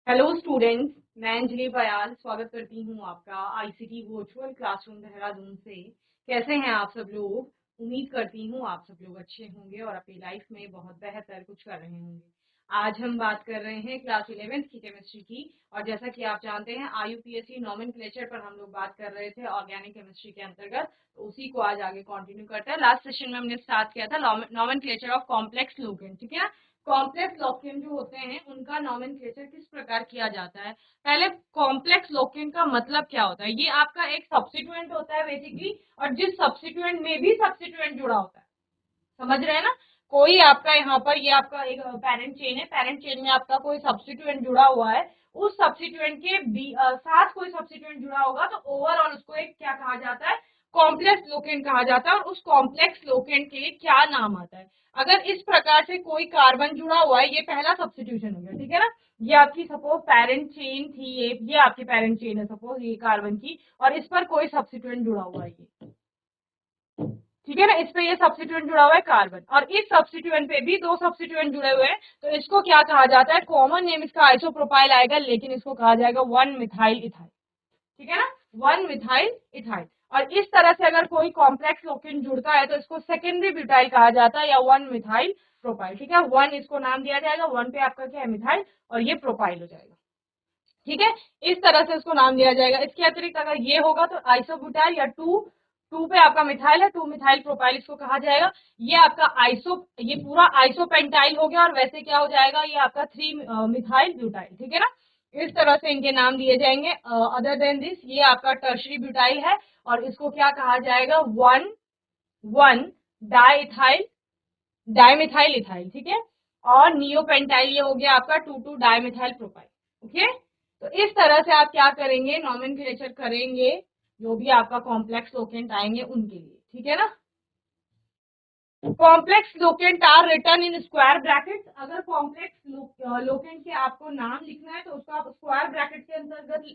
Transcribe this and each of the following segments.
Hello students, मैं अंजलि बयाल स्वागत करती हूँ आपका आईसीटी वर्चुअल क्लासरूम देहरादून से। कैसे हैं आप सब लोग? उम्मीद करती हूँ आप सब लोग अच्छे होंगे और अपनी लाइफ में बहुत बेहतर कुछ कर रहे होंगे। आज हम बात कर रहे हैं क्लास 11th की केमिस्ट्री की, और जैसा कि आप जानते हैं आईयूपीएससी नॉमेनक्लेचर पर हम लोग बात कर रहे थे ऑर्गेनिक केमिस्ट्री के अंतर्गत, तो उसी को आज आगे कंटिन्यू करते हैं। लास्ट सेशन में हमने स्टार्ट किया था नॉमेनक्लेचर ऑफ कॉम्प्लेक्स लोकेंट, ठीक है। कॉम्प्लेक्स लोकेंट जो होते हैं उनका नॉमेनक्लेचर किस प्रकार किया जाता है। पहले कॉम्प्लेक्स लोकेंट का मतलब क्या होता है? ये आपका एक सब्स्टिट्यूएंट होता है बेसिकली, और जिस सब्स्टिट्यूएंट में भी सब्स्टिट्यूएंट जुड़ा होता है, समझ रहे हैं ना। कोई आपका यहाँ पर ये आपका एक पेरेंट चेन है, पेरेंट चेन में आपका कोई सब्स्टिट्यूएंट जुड़ा हुआ है, उस सब्स्टिट्यूएंट के साथ कोई सब्स्टिट्यूएंट जुड़ा होगा तो ओवरऑल उसको एक क्या कहा जाता है? कॉम्प्लेक्स लोकेंट कहा जाता है। और उस कॉम्प्लेक्स लोकेंट के लिए क्या नाम आता है? अगर इस प्रकार से कोई कार्बन जुड़ा हुआ है, ये पहला सब्स्टिट्यूशन हो गया, ठीक है ना। ये आपकी सपोज पेरेंट चेन थी, ये आपकी पेरेंट चेन है सपोज ये कार्बन की, और इस पर कोई सब्स्टिट्यूएंट जुड़ा हुआ है ये, ठीक है ना। इस पे ये सब्स्टिट्यूएंट जुड़ा हुआ है कार्बन, और इस सब्स्टिट्यूएंट पे भी दो सब्स्टिट्यूएंट जुड़े हुए हैं, तो इसको क्या कहा जाता है? कॉमन नेम इसका आइसोप्रोपाइल आएगा, लेकिन इसको कहा जाएगा 1 मिथाइल इथाइल, ठीक है ना, 1 मिथाइल इथाइल। और इस तरह से अगर कोई कॉम्प्लेक्स लोकेंट जुड़ता है तो इसको सेकेंडरी ब्यूटाइल कहा जाता है, या 1 मिथाइल प्रोपाइल, ठीक है। 1 इसको नाम दिया जाएगा, 1 पे आपका क्या है? मिथाइल, और ये प्रोपाइल हो जाएगा, ठीक है। इस तरह से उसको नाम दिया जाएगा। इसके अतिरिक्त अगर ये होगा तो आइसोब्यूटाइल, या 2 पे आपका मिथाइल है, 2 मिथाइल प्रोपाइल इसको कहा जाएगा। ये आपका ये पूरा आइसोपेंटाइल हो गया, और वैसे क्या हो जाएगा? ये आपका 3 मिथाइल ब्यूटाइल, ठीक है ना। इस तरह से इनके नाम दिए जाएंगे। अदर देन दिस ये आपका टर्शरी ब्यूटाइल है, और इसको क्या कहा जाएगा? 1 डाइथाइल डाइमिथाइल इथाइल, ठीक है। और नियोपेंटाइल ये हो गया आपका 2 डाइमिथाइल प्रोपाइल, ओके। तो इस तरह से आप क्या करेंगे? नॉमेनक्लेचर करेंगे जो भी आपका कॉम्प्लेक्स लोकेंट आएंगे उनके लिए, ठीक है ना। Complex locant are written in square bracket. अगर कॉम्प्लेक्स लोकेंट के आपको नाम लिखना है तो उसको आप स्क्वायर ब्रैकेट के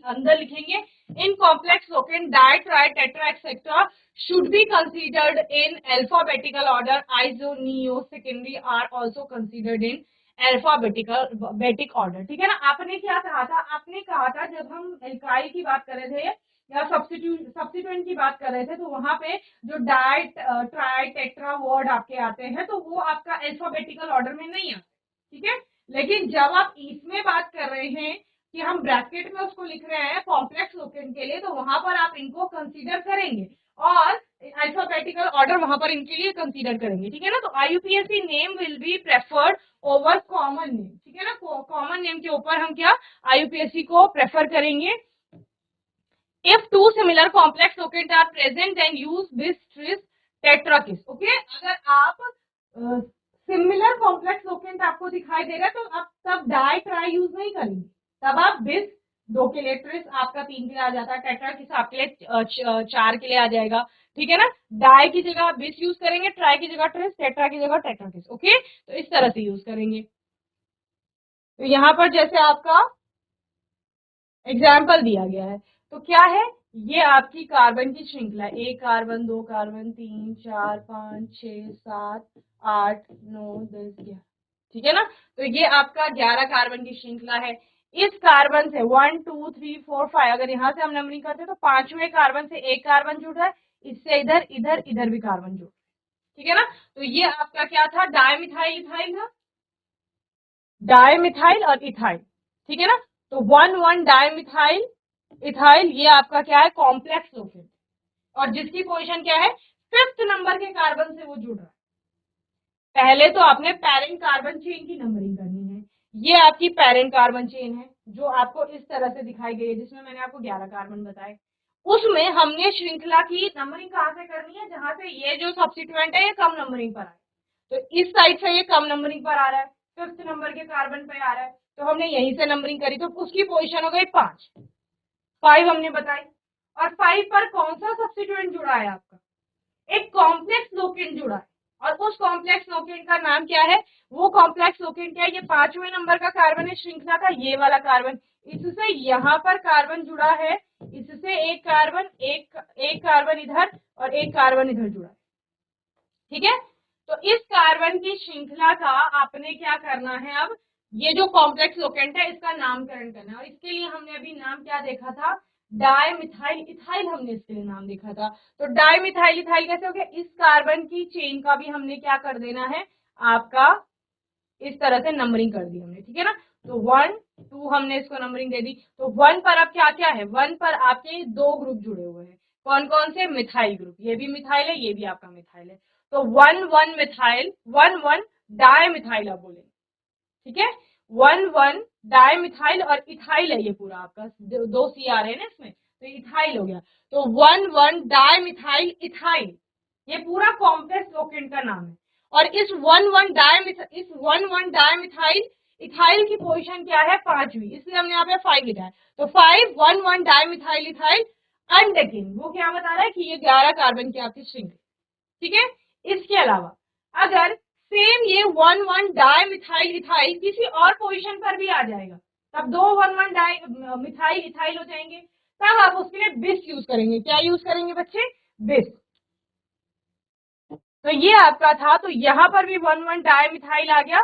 अंदर लिखेंगे। In complex locant di tri tetra etcetera should be considered in alphabetical order. Iso, neo, secondary are also considered in alphabetic order, ठीक है ना। आपने क्या कहा था? आपने कहा था जब हम एल्काइल की बात कर रहे थे या सब्स्टिट्यूएंट की बात कर रहे थे, तो वहां पे जो डाई ट्राई टेट्रा वर्ड आपके आते हैं तो वो आपका अल्फाबेटिकल ऑर्डर में नहीं आते, ठीक है। लेकिन जब आप इसमें बात कर रहे हैं कि हम ब्रैकेट में उसको लिख रहे हैं कॉम्प्लेक्स लोकेंट के लिए, तो वहां पर आप इनको कंसीडर करेंगे और अल्फाबेटिकल ऑर्डर वहां पर इनके लिए कंसीडर करेंगे, ठीक है ना। तो आईयूपीएससी name will be preferred over common name, ठीक है ना। कॉमन नेम के ऊपर हम क्या आईयूपीएससी को प्रेफर करेंगे। If two similar complex locants are present, then use this tris tetrakis. Okay, अगर आप सिमिलर कॉम्प्लेक्स लोकेंट आपको दिखाई दे रहा है तो आप तब डाई ट्राई यूज नहीं करेंगे, तब आप बिस 2 के लिए, ट्रिस आपका 3 के लिए आ जाता है, टेट्राकिस आपके लिए 4 के लिए आ जाएगा, ठीक है ना। डाई की जगह आप बिस यूज करेंगे, ट्राई की जगह ट्रिस, टेट्रा की जगह टेट्राकिस, ओके। तो इस तरह से यूज करेंगे। तो यहाँ पर जैसे आपका एग्जाम्पल दिया गया है, तो क्या है? ये आपकी कार्बन की श्रृंखला, 1 कार्बन, 2 कार्बन, 3 4 5 6 7 8 9 10 11, ठीक है ना। तो ये आपका 11 कार्बन की श्रृंखला है। इस कार्बन से 1 2 3 4 5, अगर यहाँ से हम नंबरिंग करते हैं तो 5वें कार्बन से एक कार्बन जुड़ रहा है, इससे इधर इधर इधर भी कार्बन जुड़, ठीक है ना। तो ये आपका क्या था? डायमिथाइल इथाइल था, डायमिथाइल और इथाइल, ठीक है ना। तो 1 डायमिथाइल इथाइल ये आपका क्या है? कॉम्प्लेक्स लोकेंट, और जिसकी पोजीशन क्या है? 5th नंबर के कार्बन से वो जुड़ रहा है। पहले तो आपने पेरेंट कार्बन चेन की नंबरिंग करनी है। ये आपकी पेरेंट कार्बन चेन है जो आपको इस तरह से दिखाई गई है, जिसमें मैंने आपको 11 कार्बन बताए। उसमें हमने श्रृंखला की नंबरिंग कहां से करनी है? जहां से ये जो सब्स्टिट्यूएंट है ये कम नंबरिंग पर आए, तो इस साइड से ये कम नंबरिंग पर आ रहा है, 5th नंबर के कार्बन पे आ रहा है, तो हमने यहीं से नंबरिंग करी, तो उसकी पोजीशन हो गई 5 हमने बताई। और 5 पर कौन सा सब्स्टिट्यूएंट जुड़ा है? आपका एक कॉम्प्लेक्स लोकेंट जुड़ा है, और उस कॉम्प्लेक्स लोकेंट का नाम क्या है? वो कॉम्प्लेक्स लोकेंट क्या है? ये 5वें नंबर का कार्बन है श्रृंखला का, ये वाला कार्बन। इससे यहाँ पर कार्बन जुड़ा है, इससे एक कार्बन, एक कार्बन इधर और एक कार्बन इधर जुड़ा है, ठीक है। तो इस कार्बन की श्रृंखला का आपने क्या करना है? अब ये जो कॉम्प्लेक्स लोकेंट है इसका नामकरण करना है, और इसके लिए हमने अभी नाम क्या देखा था, डाई मिथाइल इथाइल, हमने इसके लिए नाम देखा था। तो डाई मिथाइल इथाइल कैसे हो गया, इस कार्बन की चेन का भी हमने क्या कर देना है, आपका इस तरह से नंबरिंग कर दी हमने, ठीक है ना। तो 1 2 हमने इसको नंबरिंग दे दी। तो 1 पर अब क्या क्या है, 1 पर आपके दो ग्रुप जुड़े हुए हैं, कौन कौन से, मिथाइल ग्रुप, ये भी मिथाइल है, ये भी आपका मिथाइल है। तो 1 1 मिथाइल, 1 1 डाई मिथाइल आप बोलेंगे, ठीक है। 1 1 डाई मिथाइल और इथाइल है, ये पूरा आपका दो सी आ रहे हैं ना इसमें, तो इथाइल हो गया। तो 1 1 डाई मिथाइल इथाइल, ये पूरा कॉम्प्लेक्स लोकेंट का नाम है। और इस 1 1 डाई मिथाइल इथाइल की पोजीशन क्या है, 5वीं, इसलिए हमने यहाँ पे 5 लिखा है। तो 5 1 1 डाई मिथाइल इथाइल अनडेकिंग, वो क्या बता रहा है कि ये 11 कार्बन की आपकी स्ट्रिंग है, ठीक है। इसके अलावा अगर सेम ये 1 1 डाई मिथाइल इथाइल किसी और पोजीशन पर भी आ जाएगा, तब दो 1 1 डाई मिथाइल इथाइल हो जाएंगे, तब आप उसके लिए बिस यूज करेंगे। क्या यूज करेंगे बच्चे, बिस। तो ये आपका था, तो यहां पर भी 1 1 डाई मिथाइल आ गया,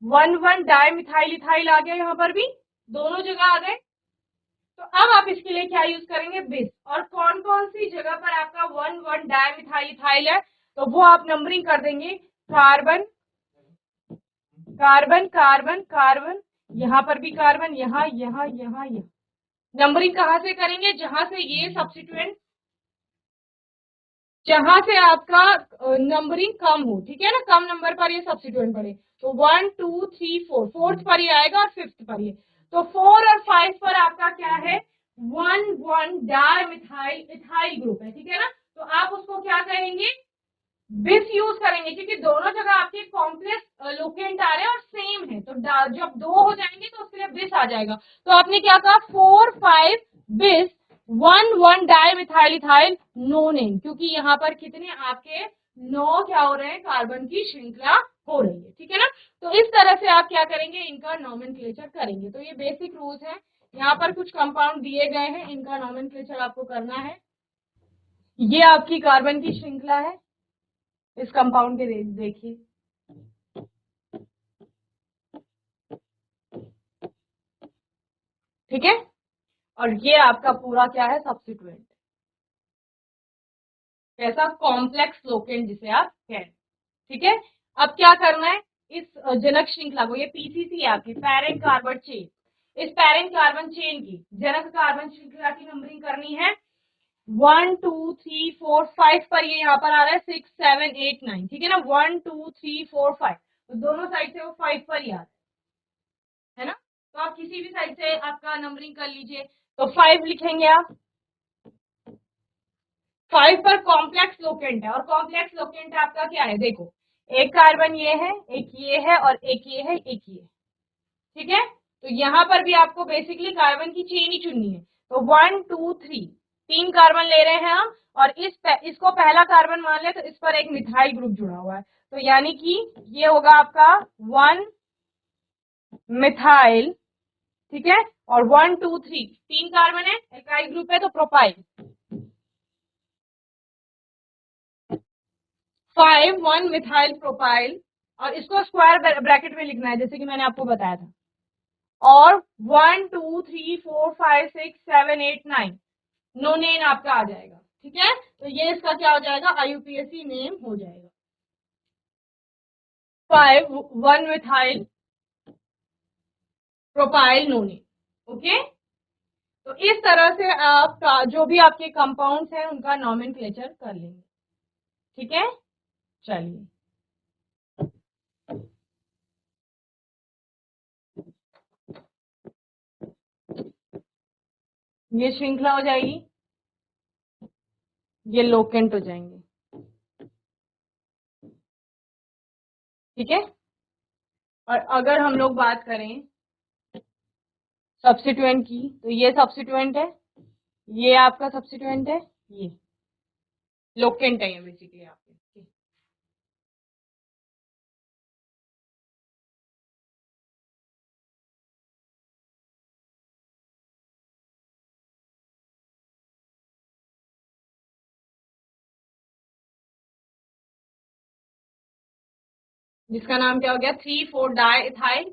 1 1 डाई मिथाइल इथाइल आ गया, यहां पर भी दोनों जगह आ गए। तो अब आप इसके लिए क्या यूज करेंगे, बिस। और कौन कौन सी जगह पर आपका 1 1 डाई मिथाइल इथाइल है, तो वो आप नंबरिंग कर देंगे, कार्बन कार्बन कार्बन कार्बन, यहाँ पर भी कार्बन, यहाँ यहाँ यहाँ यहाँ। नंबरिंग कहाँ से करेंगे, जहां से ये सब्स्टिट्यूएंट, जहां से आपका नंबरिंग कम हो, ठीक है ना, कम नंबर पर ये सब्स्टिट्यूएंट पड़े। तो 1 2 3 4, फोर्थ पर ये आएगा और फिफ्थ पर ये। तो 4 और 5 पर आपका क्या है, 1 1 डाई मिथाइल इथाइल ग्रुप है, ठीक है ना। तो आप उसको क्या कहेंगे, बिस यूज करेंगे, क्योंकि दोनों जगह आपके कॉम्प्लेक्स लोकेंट आ रहे हैं और सेम है, तो जब दो हो जाएंगे तो उसके लिए बिस आ जाएगा। तो आपने क्या कहा, 4 5 बिस 1 1 डाई मिथाइल इथाइल नोनेन, क्योंकि यहाँ पर कितने आपके 9 क्या हो रहे हैं, कार्बन की श्रृंखला हो रही है, ठीक है ना। तो इस तरह से आप क्या करेंगे, इनका नॉमेनक्लेचर करेंगे। तो ये बेसिक रूल्स है, यहाँ पर कुछ कंपाउंड दिए गए हैं, इनका नॉमेनक्लेचर आपको करना है। ये आपकी कार्बन की श्रृंखला है, इस कंपाउंड के देखिए, ठीक है। और ये आपका पूरा क्या है, सब्स्टिट्यूएंट, कैसा, कॉम्प्लेक्स लोकेंट जिसे आप कहें, ठीक है। अब क्या करना है, इस जनक श्रृंखला को, ये पीसीसी है आपकी, पैरेंट कार्बन चेन, इस पैरेंट कार्बन चेन की जनक कार्बन श्रृंखला की नंबरिंग करनी है। 1 2 3 4 5 पर ये यहाँ पर आ रहा है, 6 7 8 9, ठीक है ना, 1 2 3 4 5, तो दोनों साइड से वो 5 पर ही आ रहा है ना। तो आप किसी भी साइड से आपका नंबरिंग कर लीजिए। तो 5 लिखेंगे आप, 5 पर कॉम्प्लेक्स लोकेंट है, और कॉम्प्लेक्स लोकेंट आपका क्या है, देखो, एक कार्बन ये है, एक ये है, और एक ये है, एक ये, ठीक है। तो यहाँ पर भी आपको बेसिकली कार्बन की चेन ही चुननी है। तो 1 2 3, 3 कार्बन ले रहे हैं हम, और इसको पहला कार्बन मान ले, तो इस पर एक मिथाइल ग्रुप जुड़ा हुआ है, तो यानी कि ये होगा आपका 1 मिथाइल, ठीक है। और 1 2 3, 3 कार्बन है, एल्काइल ग्रुप है, तो प्रोपाइल। 5 1 मिथाइल प्रोपाइल, और इसको स्क्वायर ब्रैकेट में लिखना है, जैसे कि मैंने आपको बताया था। और 1 2 3 4 5 6 7 8 9 नोनेन आपका आ जाएगा, ठीक है। तो ये इसका क्या हो जाएगा, आईयूपीएसी नेम हो जाएगा, 5 1 मिथाइल प्रोपाइल नोनेन, ओके। तो इस तरह से आप जो भी आपके कंपाउंड्स हैं उनका नॉमेनक्लेचर कर लेंगे, ठीक है। चलिए, ये श्रृंखला हो जाएगी, ये लोकेंट हो जाएंगे, ठीक है। और अगर हम लोग बात करें सब्स्टिट्यूएंट की, तो ये सब्स्टिट्यूएंट है, ये आपका सब्स्टिट्यूएंट है, ये लोकेंट है, ये बेसिकली आपके। जिसका नाम क्या हो गया, 3 4 डाई इथाइल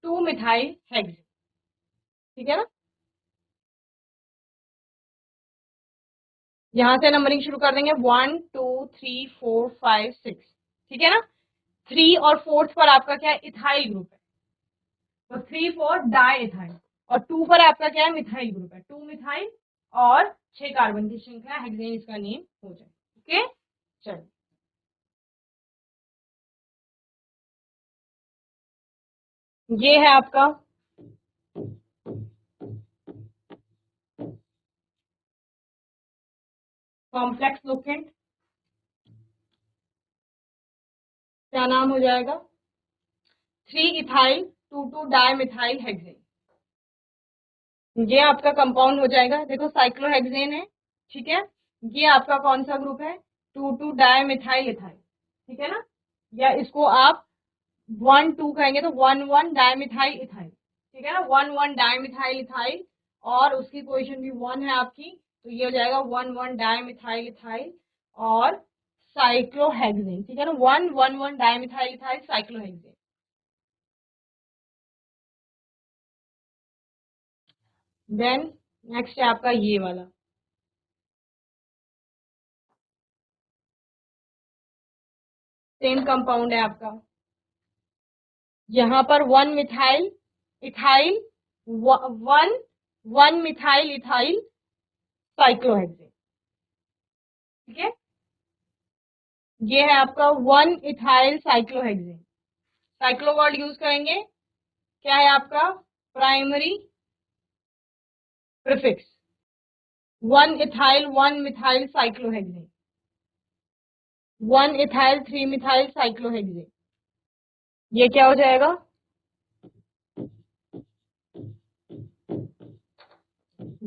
2 मिथाइल हेक्सेन। ठीक है ना, यहां से नंबरिंग शुरू कर देंगे 1 2 3 4 5 6। ठीक है ना, 3 और 4th पर आपका क्या है, इथाइल ग्रुप है, तो 3 4 डाई इथाइल, और 2 पर आपका क्या है, मिथाइल ग्रुप है, 2 मिथाइल और 6 कार्बन की श्रृंखला, हेक्सेन इसका नेम हो जाए। ओके, चलिए ये है आपका कॉम्प्लेक्स लोकेंट, क्या नाम हो जाएगा, 3 इथाइल 2 2 डाई मिथाइल हेक्सेन। ये आपका कंपाउंड हो जाएगा, देखो साइक्लोहेक्सेन है। ठीक है, ये आपका कौन सा ग्रुप है, 2 2 डाई मिथाइल इथाइल। ठीक है ना, या इसको आप 1 2 कहेंगे तो 1 1 डाई मिथाइल इथाइल। ठीक है ना, 1 1 डाई मिथाइल इथाइल, और उसकी पोजीशन भी 1 है आपकी, तो ये हो जाएगा 1 1 डाई मिथाइल इथाइल और साइक्लोहेक्सेन। ठीक है ना, 1 1 1 di methyl ethyl cyclohexane. Then next है आपका ये वाला, सेम कंपाउंड है आपका, यहाँ पर 1 methyl ethyl 1 1 methyl ethyl cyclohexane. ठीक है, ये है आपका 1 ethyl cyclohexane. Cyclo word use करेंगे, क्या है आपका primary prefix, 1 ethyl 1 methyl cyclohexane, 1 ethyl 3 methyl cyclohexane. ये क्या हो जाएगा,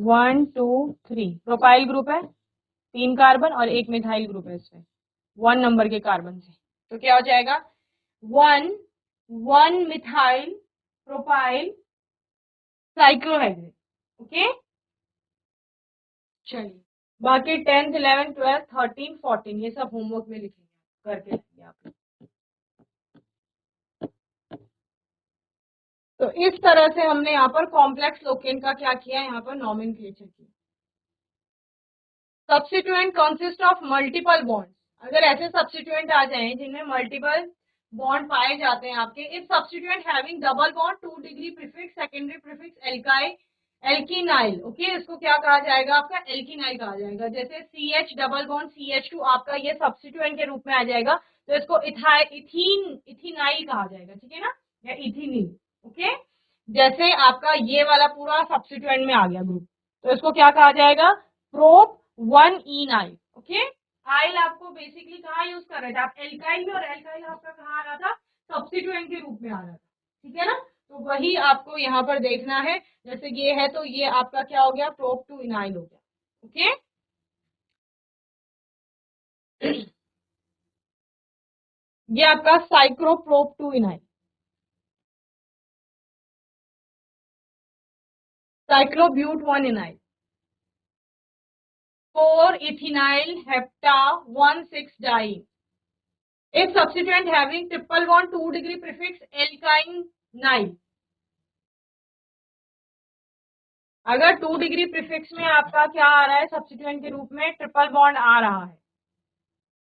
1 2 3 प्रोपाइल ग्रुप है, 3 कार्बन और 1 मिथाइल ग्रुप है इसमें 1 नंबर के कार्बन से, तो क्या हो जाएगा 1 1 मिथाइल प्रोपाइल साइक्लोहेक्सेन। ओके, चलिए बाकी 10th 11th 12th 13 14 ये सब होमवर्क में लिखेंगे, करके लिखिए आप। तो इस तरह से हमने यहाँ पर कॉम्प्लेक्स लोकेंट का क्या किया, यहाँ पर नॉमेनक्लेचर किया। Substituent consist of multiple bonds, अगर ऐसे सब्स्टिट्यूएंट आ जाएं जिनमें मल्टीपल बॉन्ड पाए जाते हैं आपके, if substituent having double bond 2 degree prefix secondary prefix alkyl alkenyl, okay, इसको क्या कहा जाएगा, आपका एल्किनाइल कहा जाएगा। जैसे CH डबल बॉन्ड CH2 आपका ये सब्स्टिट्यूएंट के रूप में आ जाएगा, तो इसको इथीनाइल कहा जाएगा। ठीक है ना, या इथीनिल। ओके, जैसे आपका ये वाला पूरा सब्स्टिट्यूएंट में आ गया ग्रुप, तो इसको क्या कहा जाएगा, प्रोप 1 इनाइल। ओके, आइल आपको बेसिकली कहाँ यूज कर रहे थे आप, एल्काइल में, और एल्काइल आपका कहाँ आ रहा था, सब्स्टिट्यूएंट के रूप में आ रहा था। ठीक है ना, तो वही आपको यहाँ पर देखना है, जैसे ये है तो ये आपका क्या हो गया, प्रोप 2 इनाइल हो गया। ओके, ये आपका साइक्रोप्रोप 2 इनाइल, साइक्लोब्यूट 1 इनाइल, 4 इथिनाइल हेप्टा 1 6 डाई। एक substituent having triple bond 2 degree prefix alkyne Nile, अगर 2 डिग्री प्रीफिक्स में आपका क्या आ रहा है, सब्स्टिट्यूएंट के रूप में ट्रिपल बॉन्ड आ रहा है,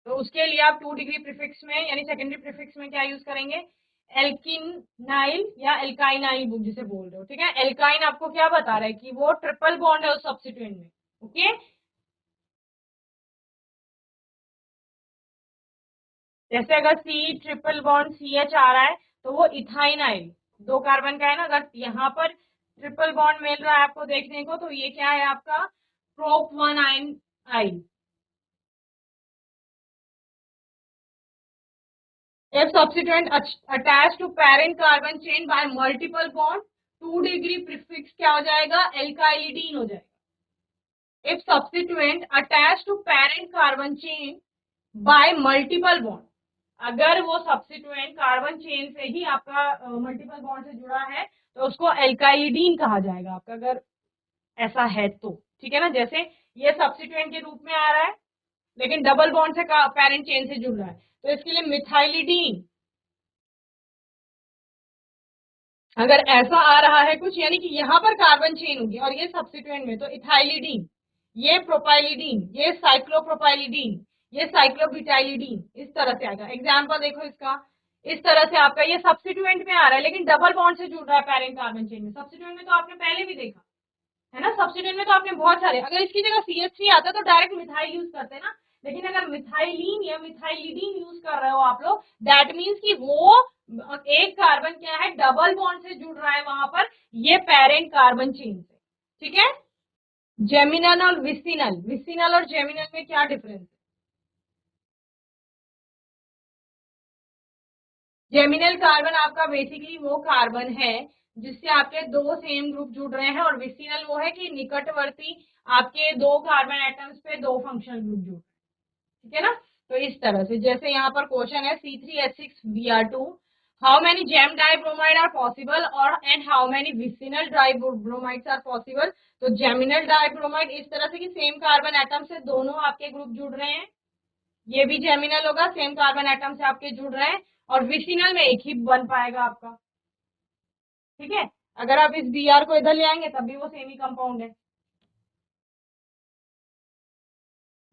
तो उसके लिए आप 2 डिग्री प्रीफिक्स में यानी सेकेंडरी प्रीफिक्स में क्या यूज करेंगे, एल्किनाइल या एल्काइनाइल जिसे बोल रहे हो। ठीक है, एल्काइन आपको क्या बता रहा है कि वो ट्रिपल बॉन्ड है उस सब्स्टिट्यूएंट में। ओके, जैसे अगर C ट्रिपल बॉन्ड CH आ रहा है तो वो इथाइनाइल, 2 कार्बन का है ना, अगर यहाँ पर ट्रिपल बॉन्ड मिल रहा है आपको देखने को, तो ये क्या है आपका prop 1 yl. If substituent attached to parent carbon chain by multiple bond 2 degree prefix क्या हो जाएगा, एल्काइलिडीन हो जाएगा। If substituent attached to parent carbon chain by multiple bond, अगर वो सब्स्टिट्यूएंट कार्बन चेन से ही आपका मल्टीपल बॉन्ड से जुड़ा है तो उसको एल्काइलिडीन कहा जाएगा आपका, अगर ऐसा है तो। ठीक है ना, जैसे ये सब्स्टिट्यूएंट के रूप में आ रहा है लेकिन डबल बॉन्ड से पेरेंट चेन से जुड़ रहा है, तो इसके लिए मिथाइलिडीन अगर ऐसा आ रहा है कुछ, यानी कि यहाँ पर कार्बन चेन होगी और ये सब्स्टिट्यूएंट में, तो इथाइलिडीन, ये प्रोपाइलिडीन, ये साइक्लोप्रोपाइलिडीन, ये साइक्लोब्यूटाइलिडीन, इस तरह से आएगा। एग्जाम्पल देखो इसका, इस तरह से आपका ये सब्स्टिट्यूएंट में आ रहा है, लेकिन डबल बॉन्ड से जुड़ रहा है पैरेंट कार्बन चेन में। सब्स्टिट्यूएंट में तो आपने पहले भी देखा है ना, सब्स्टिट्यूएंट में तो आपने बहुत सारे, अगर इसकी जगह CH3 आता तो डायरेक्ट मिथाइल यूज करते हैं ना, लेकिन अगर मिथाइलिन या मिथाइलिडीन यूज कर रहे हो आप लोग, दैट मीन्स कि वो एक कार्बन क्या है, डबल बॉन्ड से जुड़ रहा है वहां पर, ये पेरेंट कार्बन चेन से। ठीक है। जेमिनल और विसिनल, विसिनल और जेमिनल में क्या डिफरेंस है? जेमिनल कार्बन आपका बेसिकली वो कार्बन है जिससे आपके दो सेम ग्रुप जुड़ रहे हैं, और विसिनल वो है कि निकटवर्ती आपके दो कार्बन एटम्स पे दो फंक्शनल ग्रुप जुड़ रहे हैं। ठीक है ना। तो इस तरह से, जैसे यहाँ पर क्वेश्चन है C3H6Br2, how many gem dibromide are possible, और and how many vicinal dibromides are possible. तो जेमिनल डाइब्रोमाइड इस तरह से कि सेम कार्बन एटम से दोनों आपके ग्रुप जुड़ रहे हैं, ये भी जेमिनल होगा, सेम कार्बन एटम से आपके जुड़ रहे हैं, और विसिनल में एक ही बन पाएगा आपका। ठीक है। अगर आप इस Br को इधर ले आएंगे तब भी वो सेमी कंपाउंड है।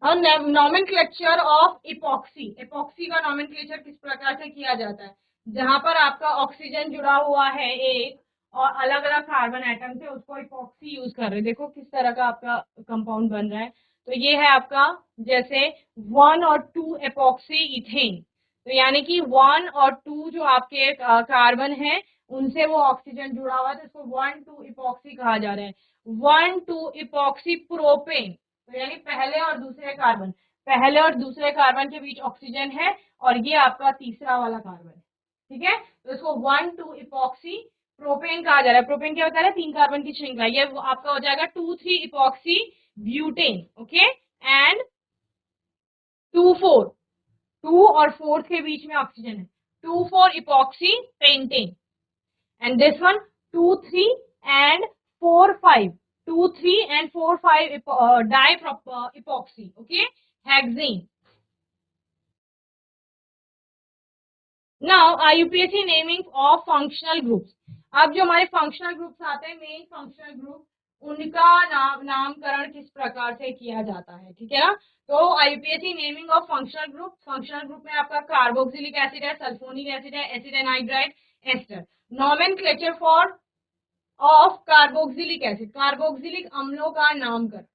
और नॉमेनक्लेचर ऑफ इपॉक्सी, इपॉक्सी का नॉमेनक्लेचर किस प्रकार से किया जाता है, जहां पर आपका ऑक्सीजन जुड़ा हुआ है एक, और अलग अलग कार्बन एटम से उसको इपॉक्सी यूज कर रहे हैं। देखो किस तरह का आपका कंपाउंड बन रहा है। तो ये है आपका जैसे 1 और 2 इपॉक्सी इथेन, तो यानी कि 1 और 2 जो आपके कार्बन है उनसे वो ऑक्सीजन जुड़ा हुआ है, तो इसको 1,2 इपॉक्सी कहा जा रहा है। 1,2 इपॉक्सी प्रोपेन, तो यानी पहले और दूसरे कार्बन, पहले और दूसरे कार्बन के बीच ऑक्सीजन है, और ये आपका तीसरा वाला कार्बन है। ठीक है। तो इसको 1,2 इपॉक्सी प्रोपेन कहा जा रहा है। प्रोपेन क्या होता है, 3 कार्बन की श्रृंखला, ये वो आपका हो जाएगा 2,3 इपॉक्सी ब्यूटेन। ओके। एंड 2,4, 2 और 4 के बीच में ऑक्सीजन है, 2,4 epoxy pentane. and this one 2 3 and 4 5, 2 3 and 4 5 epoxy, okay, hexane. Now UPSC naming of functional groups, अब जो हमारे फंक्शनल ग्रुप्स आते हैं, मेन फंक्शनल ग्रुप, उनका नामकरण किस प्रकार से किया जाता है। ठीक है ना। तो IUPAC naming of functional group, functional group में आपका कार्बोक्सिलिक एसिड है, सल्फोनिक एसिड है, acid anhydride, ester. Nomenclature for of carboxylic acid, carboxylic अम्लों का नामकरण।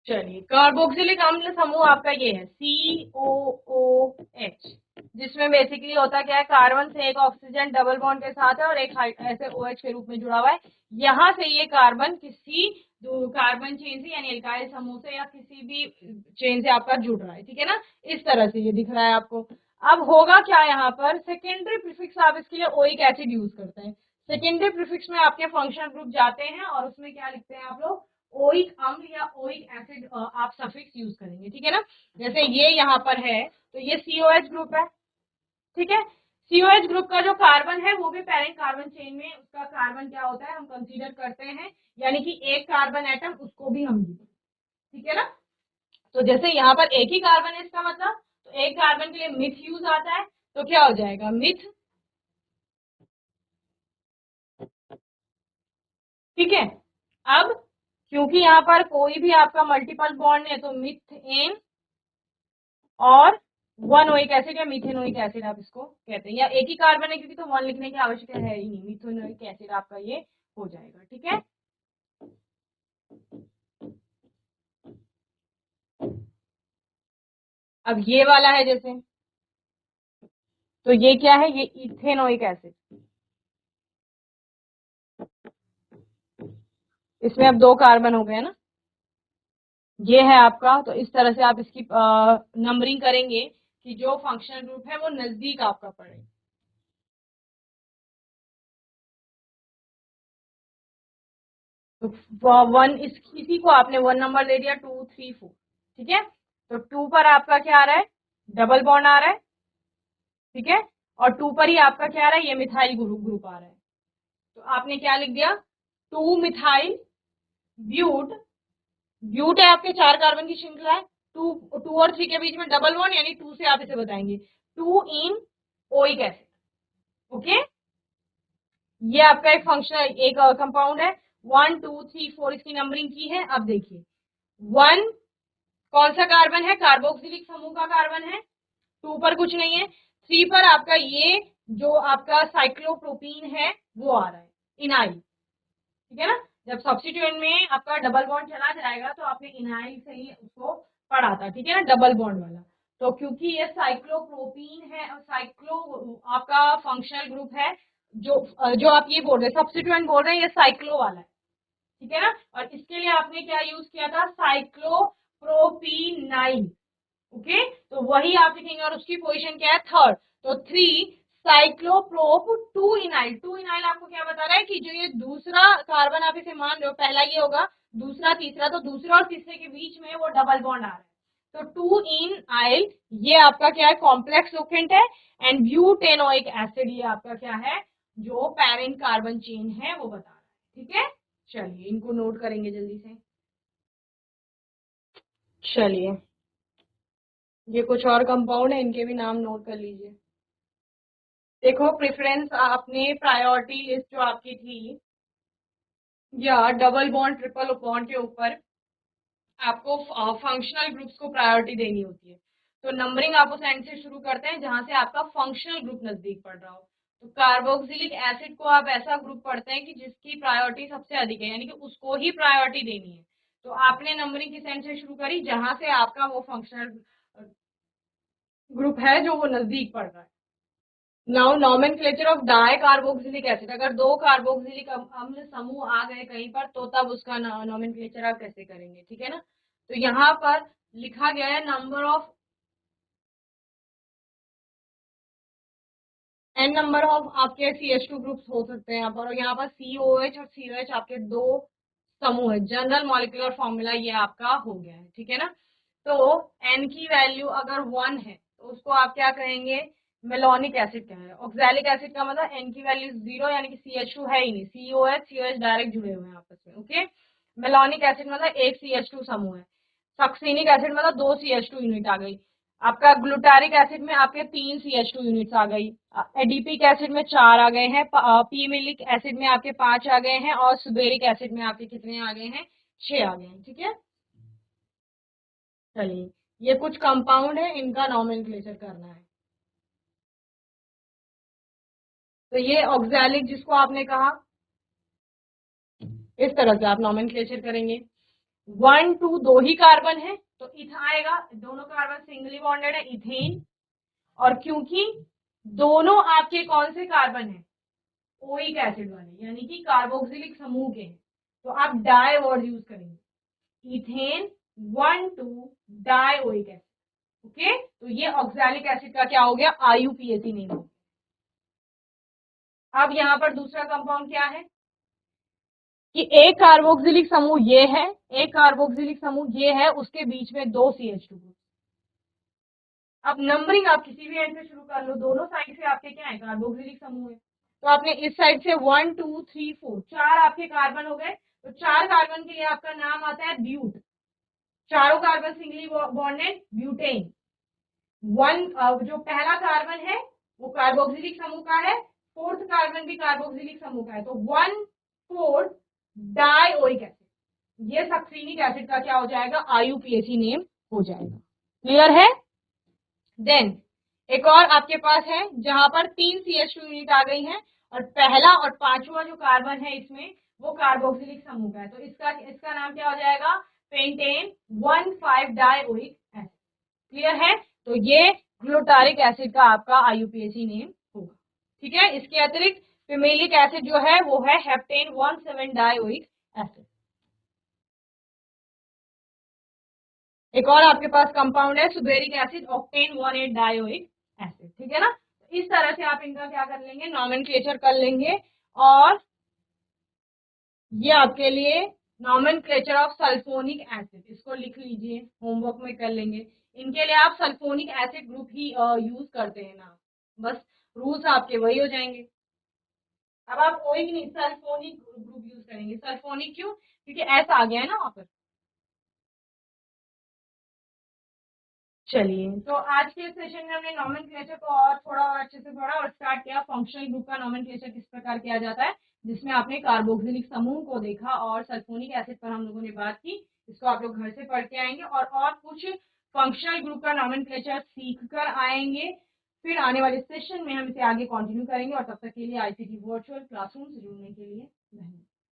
चलिए, कार्बोक्सिलिक अम्ल समूह आपका ये है COOH, जिसमें बेसिकली होता क्या है, कार्बन से एक ऑक्सीजन डबल बॉन्ड के साथ है और एक ऐसे OH के रूप में जुड़ा हुआ है। यहाँ से ये कार्बन किसी कार्बन चेन से, यानी एल्काइल समूह से या किसी भी चेन से आपका जुड़ रहा है। ठीक है ना। इस तरह से ये दिख रहा है आपको। अब होगा क्या, यहाँ पर सेकेंडरी प्रीफिक्स आप इसके लिए ओइक एसिड यूज करते हैं। सेकेंडरी प्रीफिक्स में आपके फंक्शनल ग्रुप जाते हैं और उसमें क्या लिखते हैं आप लोग, ओइक अम्ल या ओइक एसिड आप सफिक्स यूज करेंगे। ठीक है ना। जैसे ये यहाँ पर है तो ये COH ग्रुप है। ठीक है। COH ग्रुप का जो कार्बन है वो भी पैरेंट कार्बन चेन में उसका कार्बन क्या होता है हम कंसीडर करते हैं, यानी कि एक कार्बन एटम उसको भी हम लेते हैं। ठीक है ना। तो जैसे यहाँ पर एक ही कार्बन है, इसका मतलब तो एक कार्बन के लिए मिथ यूज आता है, तो क्या हो जाएगा, मिथ। ठीक है। अब क्योंकि यहाँ पर कोई भी आपका मल्टीपल बॉन्ड है, तो मिथेन और 1 ओइक एसिड या मिथेनोइक एसिड आप इसको कहते हैं, या एक ही कार्बन है क्योंकि तो 1 लिखने की आवश्यकता है ही नहीं, मिथेनोइक एसिड आपका ये हो जाएगा। ठीक है। अब ये वाला है जैसे, तो ये क्या है, ये इथेनोइक एसिड, इसमें अब 2 कार्बन हो गए ना, ये है आपका। तो इस तरह से आप इसकी नंबरिंग करेंगे कि जो फंक्शनल ग्रुप है वो नजदीक आपका पड़े। तो वन इसी को आपने 1 नंबर दे दिया, 2 3 4, ठीक है। तो 2 पर आपका क्या आ रहा है, डबल बॉन्ड आ रहा है, ठीक है। और 2 पर ही आपका क्या आ रहा है, ये मिथाइल ग्रुप आ रहा है। तो आपने क्या लिख दिया, 2 मिथाइल ब्यूट, ब्यूट है आपके 4 कार्बन की श्रृंखला है, 2 और 3 के बीच में डबल बॉन्ड, यानी 2 से आप इसे बताएंगे 2 इन ओइक एसिड, ओके। ये आपका एक फंक्शन, एक कंपाउंड है। 1 2 3 4 इसकी नंबरिंग की है। अब देखिए 1 कौन सा कार्बन है, कार्बोक्सिलिक समूह का कार्बन है, 2 पर कुछ नहीं है, 3 पर आपका ये जो आपका साइक्लोप्रोपीन है वो आ रहा है, इनाइल, ठीक है ना। जब सब्स्टिट्यूएंट में आपका डबल बॉन्ड चला जाएगा तो आपने इनाइल से ही उसको पढ़ा था, ठीक है ना, डबल बॉन्ड वाला। तो क्योंकि ये साइक्लोप्रोपीन है और साइक्लो आपका फंक्शनल ग्रुप है, जो आप ये बोल रहे हैं सब्स्टिट्यूएंट बोल रहे हैं, ये साइक्लो वाला है, ठीक है ना। और इसके लिए आपने क्या यूज किया था, साइक्लोप्रोपीनाइल, ओके। तो वही आप लिखेंगे और उसकी पोजीशन क्या है, थर्ड। तो 3 साइक्लोप्रोप 2 इनाइल, 2 इनाइल आपको क्या बता रहा है कि जो ये दूसरा कार्बन आप इसे मान रहे हो, पहला ये होगा, दूसरा तीसरा, तो दूसरा और तीसरे के बीच में वो डबल बॉन्ड आ रहा है। तो 2 इन आइल ये आपका क्या है, कॉम्प्लेक्स लोकेंट है। एंड ब्यूटेनोइक एसिड ये आपका क्या है, जो पेरेंट कार्बन चेन है वो बता रहा है, ठीक है। चलिए इनको नोट करेंगे जल्दी से। चलिए ये कुछ और कंपाउंड है, इनके भी नाम नोट कर लीजिए। देखो प्रेफरेंस आपने प्रायोरिटी लिस्ट जो आपकी थी, या डबल बॉन्ड ट्रिपल बॉन्ड के ऊपर आपको फंक्शनल ग्रुप्स को प्रायोरिटी देनी होती है। तो नंबरिंग आप उस एंड से शुरू करते हैं जहां से आपका फंक्शनल ग्रुप नजदीक पड़ रहा हो। तो कार्बोक्सिलिक एसिड को आप ऐसा ग्रुप पढ़ते हैं कि जिसकी प्रायोरिटी सबसे अधिक है, यानी कि उसको ही प्रायोरिटी देनी है। तो आपने नंबरिंग किस एंड से शुरू करी, जहां से आपका वो फंक्शनल ग्रुप है जो वो नजदीक पड़ रहा है। Now nomenclature of di carboxylic acid, अगर 2 कार्बोक्सिलिक अम्ल समूह आ गए कहीं पर तो तब उसका नॉमेनक्लेचर आप कैसे करेंगे, ठीक है ना। तो यहाँ पर लिखा गया है number of N number of आपके CH2 ग्रुप्स हो सकते हैं यहाँ पर, और यहाँ पर COH और COH आपके 2 समूह है। जनरल मॉलिक्यूलर फॉर्मूला ये आपका हो गया है, ठीक है ना। तो एन की वैल्यू अगर 1 है तो उसको आप क्या कहेंगे, मेलोनिक एसिड कहेंगे। ऑक्सैलिक एसिड का मतलब एन की वैल्यू 0, यानी कि CH2 है ही नहीं, COH डायरेक्ट जुड़े हुए हैं आपस में, ओके। मेलोनिक एसिड मतलब एक CH2 समूह है। सक्सीनिक एसिड मतलब 2 CH2 यूनिट आ गई। आपका ग्लूटारिक एसिड में आपके 3 CH2 यूनिट्स आ गई। एडिपिक एसिड में 4 आ गए हैं। पीमिलिक एसिड में आपके 5 आ गए हैं, और सुबेरिक एसिड में आपके कितने आ गए हैं, 6 आ गए हैं, ठीक है। चलिए ये कुछ कंपाउंड है, इनका नॉमेनक्लेचर करना है। तो ये ऑक्सैलिक जिसको आपने कहा, इस तरह से आप नॉमेनक्लेचर करेंगे। 1 2 दो ही कार्बन है तो इथा आएगा, दोनों कार्बन सिंगली बॉन्डेड है, इथेन। और क्योंकि दोनों आपके कौन से कार्बन है, ओइक एसिड वाले, यानी कि कार्बोक्सिलिक समूह के हैं, तो आप डाई वर्ड यूज करेंगे, ethane 1 2 die oic acid, okay. तो ये ऑक्सैलिक एसिड का क्या हो गया, IUPAC नेम हो गया। अब यहाँ पर दूसरा कंपाउंड क्या है कि एक कार्बोक्सिलिक समूह ये है, एक कार्बोक्सिलिक समूह ये है, उसके बीच में 2 CH2 ग्रुप। अब नंबरिंग आप किसी भी एंड से शुरू कर लो, दोनों साइड से आपके क्या है, कार्बोक्सिलिक समूह है। तो आपने इस साइड से 1 2 3 4 4 आपके कार्बन हो गए। तो 4 कार्बन के लिए आपका नाम आता है ब्यूट, चारों carbon singly bonded butane. One जो पहला कार्बन है वो कार्बोक्सिलिक समूह का है, फोर्थ कार्बन भी कार्बोक्सिलिक समूह का है, तो 1 4 डाइओइक एसिड, ये सक्सीनिक एसिड का क्या हो जाएगा, IUPAC नेम हो जाएगा। क्लियर है। देन एक और आपके पास है जहां पर 3 CH2 यूनिट आ गई हैं, और पहला और पांचवा जो कार्बन है इसमें वो कार्बोक्सिलिक समूह का है, तो इसका इसका नाम क्या हो जाएगा, पेंटेन 1 5 डाइओइक एसिड। क्लियर है। तो ये ग्लूटारिक एसिड का आपका IUPAC नेम होगा, ठीक है। इसके अतिरिक्त फिमेलिक एसिड जो है वो है हेप्टेन 1 7 डाइओइक एसिड। एक और आपके पास कंपाउंड है सुबेरिक एसिड, ऑक्टेन 1 8 डाइओइक एसिड, ठीक है ना। इस तरह से आप इनका क्या कर लेंगे, नॉमेनक्लेचर कर लेंगे। और ये आपके लिए नॉमेनक्लेचर ऑफ सल्फोनिक एसिड, इसको लिख लीजिए, होमवर्क में कर लेंगे। इनके लिए आप सल्फोनिक एसिड ग्रुप ही यूज करते हैं ना, बस रूल्स आपके वही हो जाएंगे। अब आप कोई भी नहीं, सल्फोनिक ग्रुप यूज करेंगे। सल्फोनिक क्यों? क्योंकि एस आ गया है ना वहां पर। चलिए, तो आज के सेशन में हमने नॉमेनक्लेचर को और थोड़ा और अच्छे से पढ़ा और स्टार्ट किया फंक्शनल ग्रुप का नॉमेनक्लेचर किस प्रकार किया जाता है, जिसमें आपने कार्बोक्सिलिक समूह को देखा और सल्फोनिक एसिड पर हम लोगों ने बात की। इसको आप लोग घर से पढ़ के आएंगे और कुछ फंक्शनल ग्रुप का नॉमेनक्लेचर सीख कर आएंगे। फिर आने वाले सेशन में हम इसे आगे कंटिन्यू करेंगे और तब तक के लिए आईसीटी वर्चुअल क्लासरूम से जुड़ने के लिए धन्यवाद।